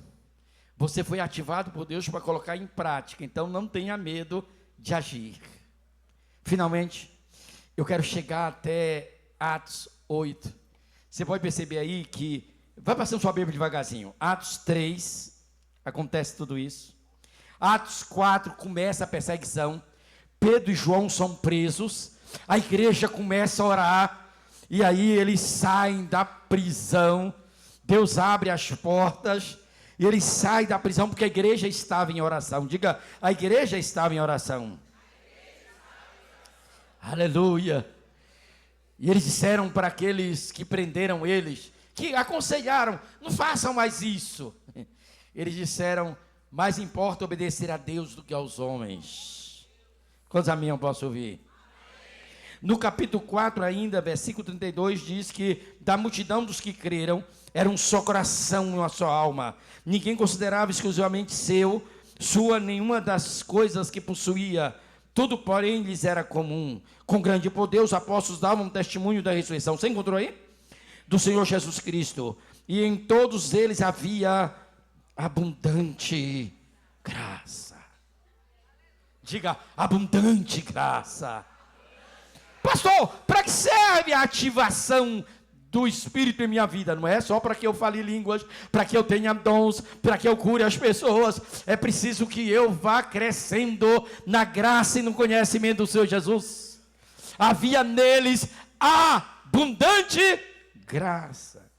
Você foi ativado por Deus para colocar em prática, então não tenha medo de agir. Finalmente, eu quero chegar até Atos 8. Você pode perceber aí que, vai passando sua Bíblia devagarzinho. Atos 3, acontece tudo isso. Atos 4, começa a perseguição. Pedro e João são presos. A igreja começa a orar. E aí eles saem da prisão. Deus abre as portas. E eles saem da prisão porque a igreja estava em oração. Diga, a igreja estava em oração. Aleluia. E eles disseram para aqueles que prenderam eles, que aconselharam, não façam mais isso. Eles disseram, mais importa obedecer a Deus do que aos homens. Quantos amém eu posso ouvir? No capítulo 4 ainda, versículo 32, diz que da multidão dos que creram, era um só coração e uma só alma. Ninguém considerava exclusivamente sua nenhuma das coisas que possuía. Tudo, porém, lhes era comum. Com grande poder, os apóstolos davam testemunho da ressurreição. Você encontrou aí? Do Senhor Jesus Cristo. E em todos eles havia abundante graça. Diga, abundante graça. Pastor, para que serve a ativação do Espírito em minha vida? Não é só para que eu fale línguas, para que eu tenha dons, para que eu cure as pessoas. É preciso que eu vá crescendo na graça e no conhecimento do Senhor Jesus. Havia neles abundante graça.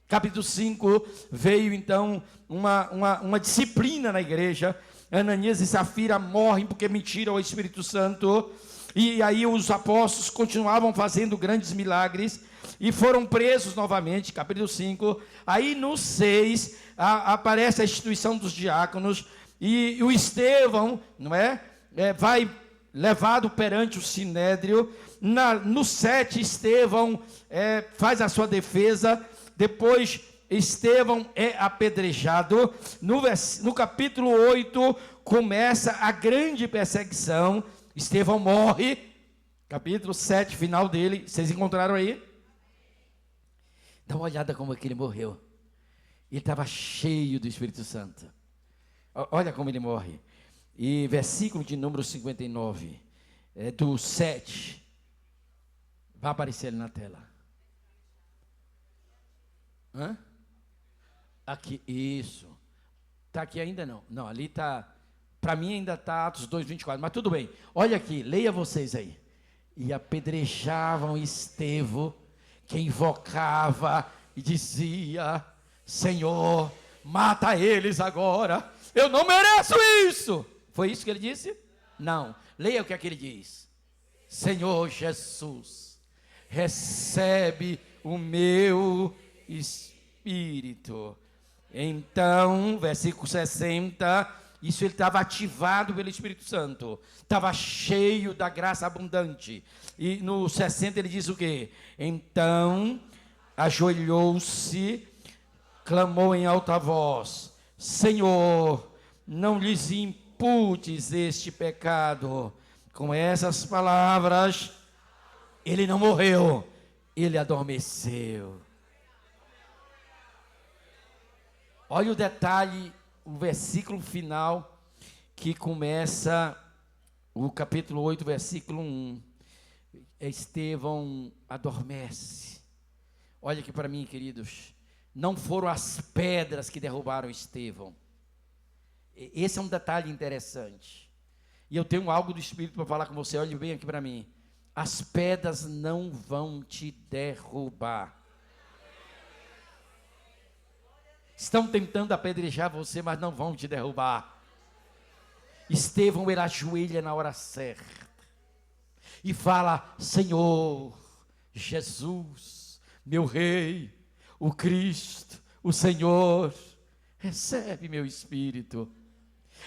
Capítulo 5, veio então uma disciplina na igreja. Ananias e Safira morrem porque mentiram ao Espírito Santo. E aí os apóstolos continuavam fazendo grandes milagres e foram presos novamente, capítulo 5. Aí no 6, aparece a instituição dos diáconos e o Estevão, não é? Vai levado perante o Sinédrio. No 7, Estevão faz a sua defesa. Depois, Estevão é apedrejado. No capítulo 8, começa a grande perseguição. Estevão morre. Capítulo 7, final dele. Vocês encontraram aí? Dá uma olhada como é que ele morreu. Ele estava cheio do Espírito Santo. Olha como ele morre. E versículo de número 59, do 7. Vai aparecer ali na tela. Hã? Aqui, isso. Está aqui ainda não. Não, ali está. Para mim ainda está Atos 2:24. Mas tudo bem. Olha aqui, leia vocês aí. E apedrejavam Estevão, que invocava e dizia: Senhor, mata eles agora. Eu não mereço isso. Foi isso que ele disse? Não. Leia o que é que ele diz. Senhor Jesus, recebe o meu espírito. Então, versículo 60, isso ele estava ativado pelo Espírito Santo, estava cheio da graça abundante. E no 60 ele diz o quê? Então, ajoelhou-se, clamou em alta voz: Senhor, não lhes imputes este pecado. Com essas palavras, ele não morreu, ele adormeceu. Olha o detalhe, o versículo final, que começa o capítulo 8, versículo 1. Estevão adormece. Olha aqui para mim, queridos. Não foram as pedras que derrubaram Estevão. Esse é um detalhe interessante. E eu tenho algo do Espírito para falar com você. Olhe bem aqui para mim. As pedras não vão te derrubar. Estão tentando apedrejar você, mas não vão te derrubar. Estevão, ele ajoelha na hora certa e fala: Senhor Jesus, meu Rei, o Cristo, o Senhor, recebe meu espírito.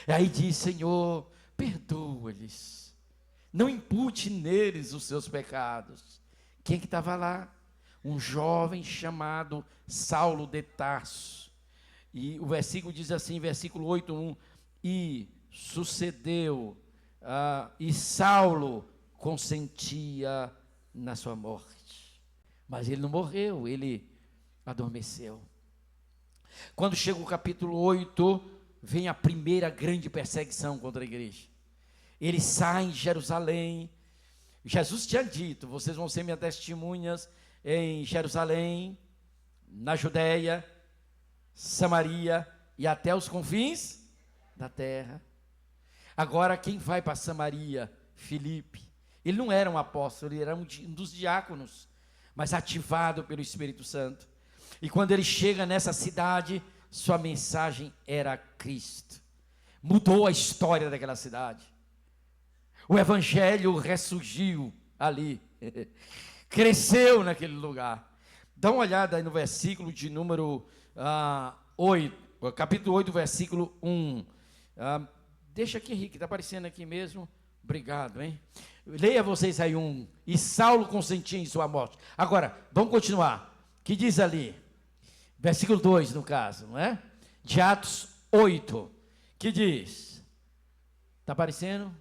E aí diz: Senhor, perdoa-lhes, não impute neles os seus pecados. Quem que estava lá? Um jovem chamado Saulo de Tarso. E o versículo diz assim, versículo 8:1, e sucedeu, e Saulo consentia na sua morte. Mas ele não morreu, ele adormeceu. Quando chega o capítulo 8, vem a primeira grande perseguição contra a igreja. Eles saem de Jerusalém. Jesus tinha dito: vocês vão ser minhas testemunhas em Jerusalém, na Judéia, Samaria e até os confins da terra. Agora quem vai para Samaria? Filipe. Ele não era um apóstolo, ele era um dos diáconos, mas ativado pelo Espírito Santo. E quando ele chega nessa cidade, sua mensagem era Cristo. Mudou a história daquela cidade. O evangelho ressurgiu ali, cresceu naquele lugar. Dá uma olhada aí no versículo de número 8, capítulo 8, versículo 1. Deixa aqui, Henrique, está aparecendo aqui mesmo. Obrigado, hein? Leia vocês aí e Saulo consentia em sua morte. Agora, vamos continuar. Que diz ali, versículo 2 no caso, não é? De Atos 8, que diz, está aparecendo?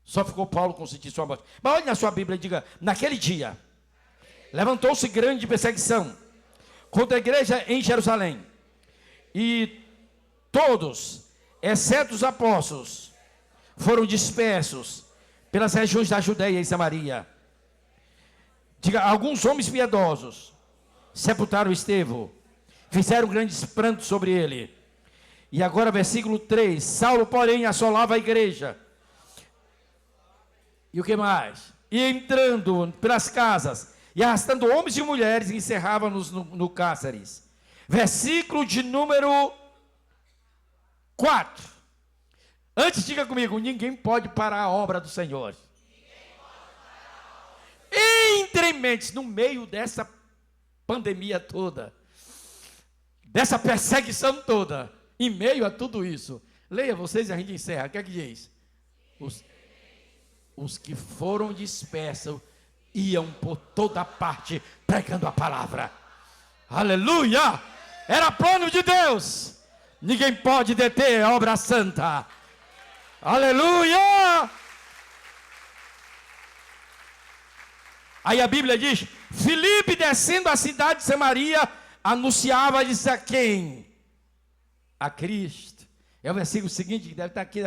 Só ficou Paulo consentir sua morte. Mas olhe na sua Bíblia e diga: naquele dia, levantou-se grande perseguição contra a igreja em Jerusalém, e todos, exceto os apóstolos, foram dispersos pelas regiões da Judéia e Samaria. Diga: alguns homens piedosos sepultaram Estevão, fizeram grandes prantos sobre ele. E agora versículo 3, Saulo, porém, assolava a igreja. E o que mais? E entrando pelas casas, e arrastando homens e mulheres, encerrava-nos no cárceres. Versículo de número 4. Antes, diga comigo: ninguém pode parar a obra do Senhor. Entre mentes, no meio dessa pandemia toda, dessa perseguição toda, em meio a tudo isso, leia vocês e a gente encerra. O que é que diz? Os que foram dispersos iam por toda parte pregando a palavra. Aleluia! Era plano de Deus. Ninguém pode deter a obra santa. Aleluia! Aí a Bíblia diz: Filipe, descendo a cidade de Samaria, anunciava-lhes a quem? A Cristo. É o versículo seguinte que deve estar aqui,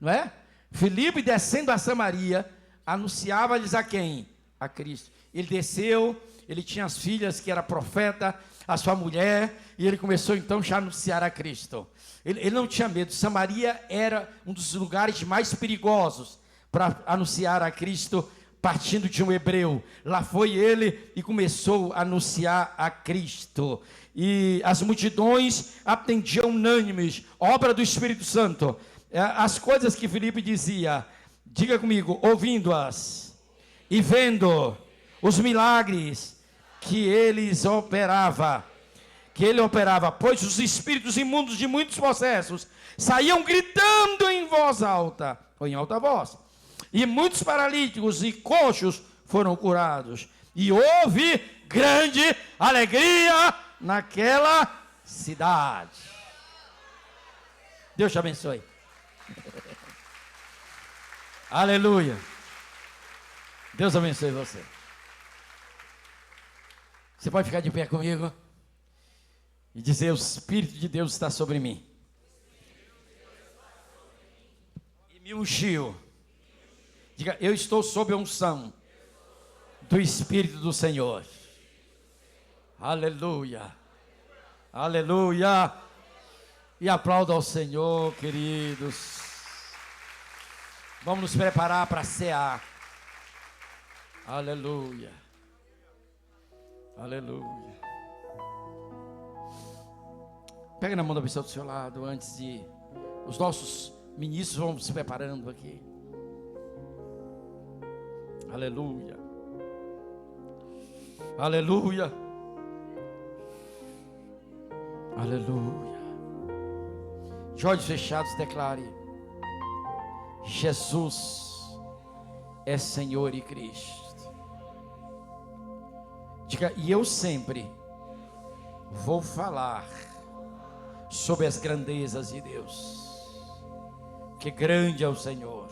não é? Filipe, descendo a Samaria, anunciava-lhes a quem? A Cristo. Ele desceu, ele tinha as filhas que era profeta, a sua mulher, e ele começou então já a anunciar a Cristo. Ele não tinha medo. Samaria era um dos lugares mais perigosos para anunciar a Cristo, partindo de um hebreu. Lá foi ele e começou a anunciar a Cristo. E as multidões atendiam unânimes, obra do Espírito Santo. As coisas que Filipe dizia, diga comigo, ouvindo-as e vendo os milagres que ele operava, pois os espíritos imundos de muitos possessos saíam gritando em voz alta, ou em alta voz, e muitos paralíticos e coxos foram curados, e houve grande alegria naquela cidade. Deus te abençoe. Aleluia. Deus abençoe você. Você pode ficar de pé comigo e dizer: o Espírito de Deus está sobre mim e me ungiu. Diga: eu estou sob a unção do Espírito do Senhor. Aleluia. Aleluia. E aplauda ao Senhor, queridos. Vamos nos preparar para cear. Aleluia. Aleluia. Pega na mão da pessoa do seu lado antes de... Os nossos ministros vão se preparando aqui. Aleluia. Aleluia. Aleluia. De olhos fechados, declare: Jesus é Senhor e Cristo. Diga: e eu sempre vou falar sobre as grandezas de Deus, que grande é o Senhor.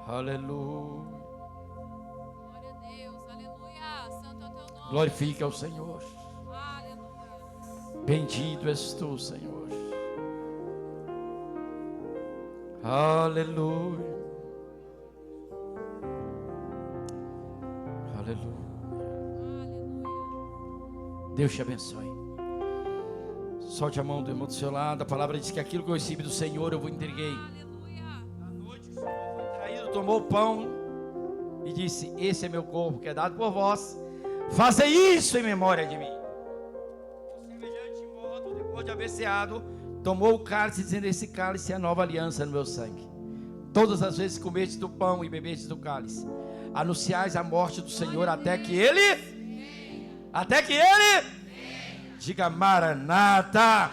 Aleluia. Glória a Deus, aleluia. Santo é o teu nome. Glorifica ao Senhor. Aleluia. Bendito és tu, Senhor. Aleluia. Aleluia. Deus te abençoe. Solte a mão do irmão do seu lado. A palavra diz que aquilo que eu recebi do Senhor eu vou entreguei. Aleluia. Na noite o Senhor foi traído, tomou o pão e disse: esse é meu corpo que é dado por vós. Fazei isso em memória de mim. Por semelhante modo, depois de haver ceado, tomou o cálice, dizendo: esse cálice é a nova aliança no meu sangue. Todas as vezes que comestes do pão e bebestes do cálice, anunciais a morte do Senhor até que Ele... Diga: Maranata.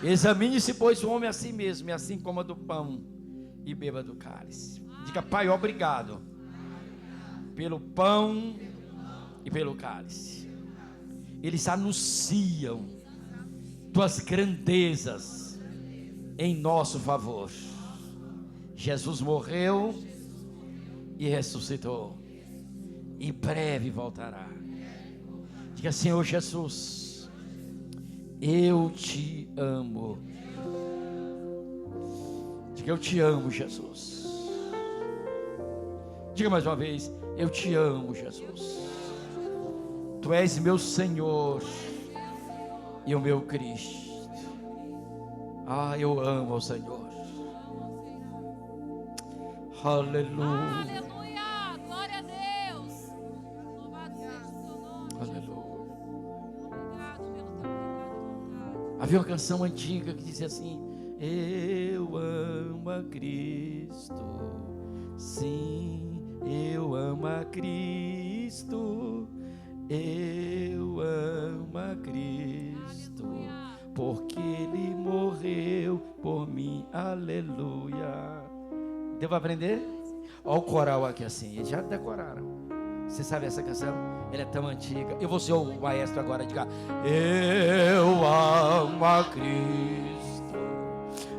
Examine-se, pois, o homem a si mesmo, e assim coma do pão e beba do cálice. Diga: Pai, obrigado pelo pão e pelo cálice. Eles anunciam tuas grandezas em nosso favor. Jesus morreu e ressuscitou. Em breve voltará. Diga: Senhor Jesus, eu te amo. Diga: eu te amo, Jesus. Diga mais uma vez: eu te amo, Jesus. Tu és meu Senhor e o meu Cristo. Ah, eu amo ao Senhor. Aleluia. Aleluia. Glória a Deus. Louvado seja o teu nome. Aleluia. Obrigado pelo teu cuidado. Havia uma canção antiga que dizia assim: eu amo a Cristo. Sim, eu amo a Cristo. Eu amo a Cristo, porque Ele morreu por mim. Aleluia. Devo aprender? Olha o coral aqui assim, eles já decoraram. Você sabe essa canção? Ela é tão antiga. Eu vou ser o maestro agora. Diga: eu amo a Cristo.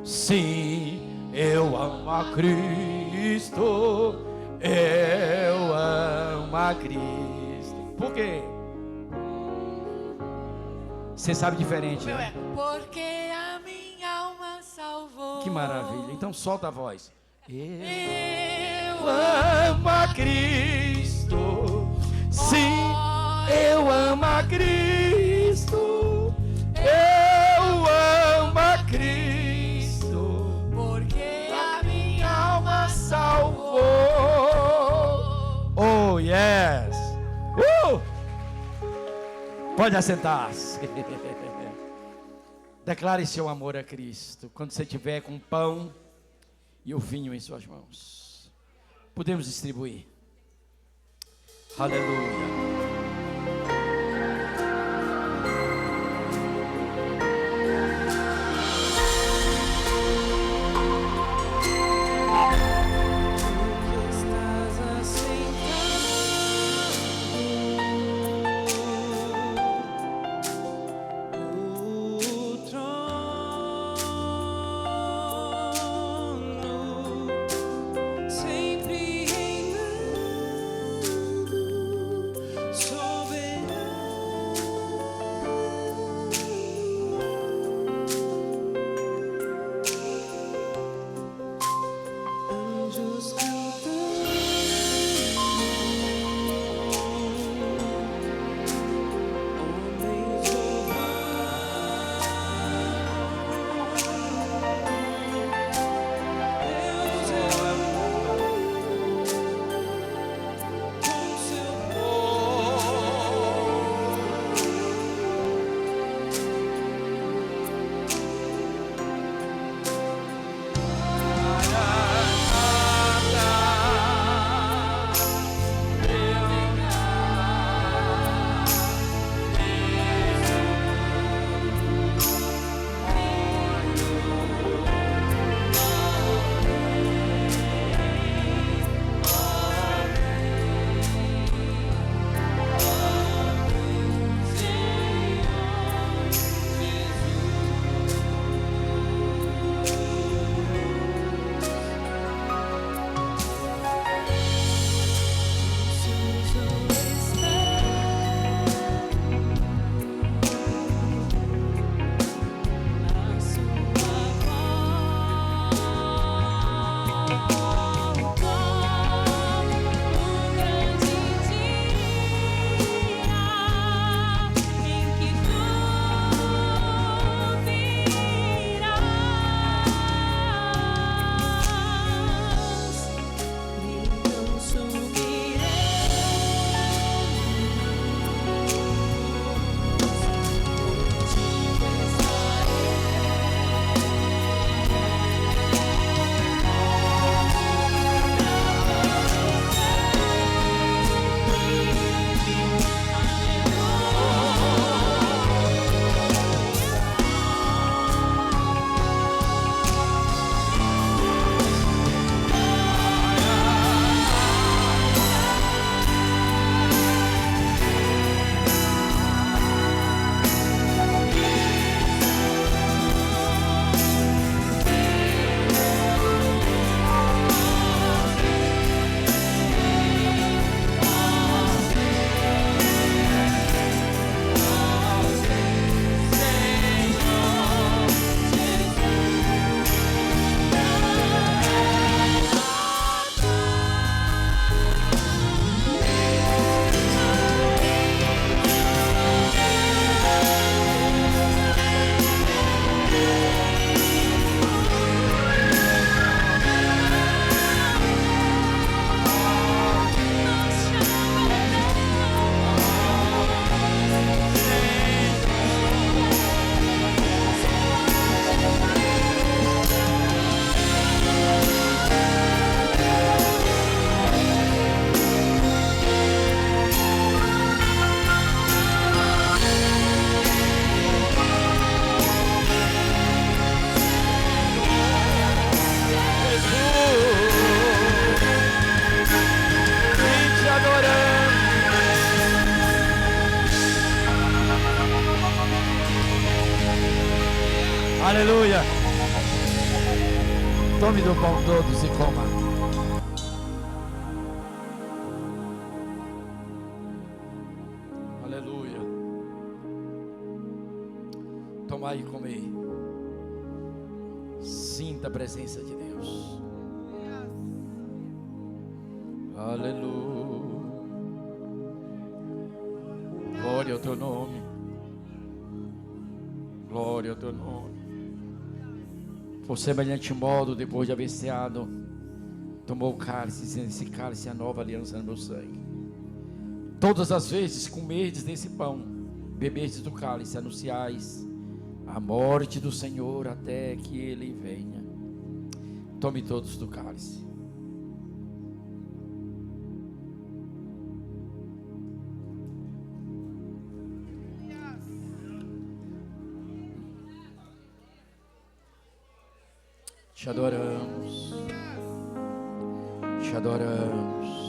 Sim, eu amo a Cristo. Eu a Cristo. Por quê? Você sabe diferente, Meu né? porque a minha alma salvou. Que maravilha. Então solta a voz. Eu Amo a Cristo. Sim, eu amo a Cristo. Eu amo a Cristo. porque A minha alma salvou. Oh, yes. Pode assentar-se. Declare seu amor a Cristo. Quando você estiver com o pão e o vinho em suas mãos, podemos distribuir. Aleluia. estás assentado no trono, sempre reinando, soberano. Anjos homens louvando, Deus é amor com seu Aleluia. Tome do pão todos e coma. Aleluia. Tomai e comei. Sinta a presença de Deus. Aleluia. Glória ao teu nome. Glória ao teu nome. Por semelhante modo, depois de haver ceado, tomou o cálice, dizendo: esse cálice é a nova aliança no meu sangue. Todas as vezes comerdes desse pão, beberdes do cálice, anunciais a morte do Senhor até que Ele venha. Tome todos do cálice. Te adoramos, te adoramos.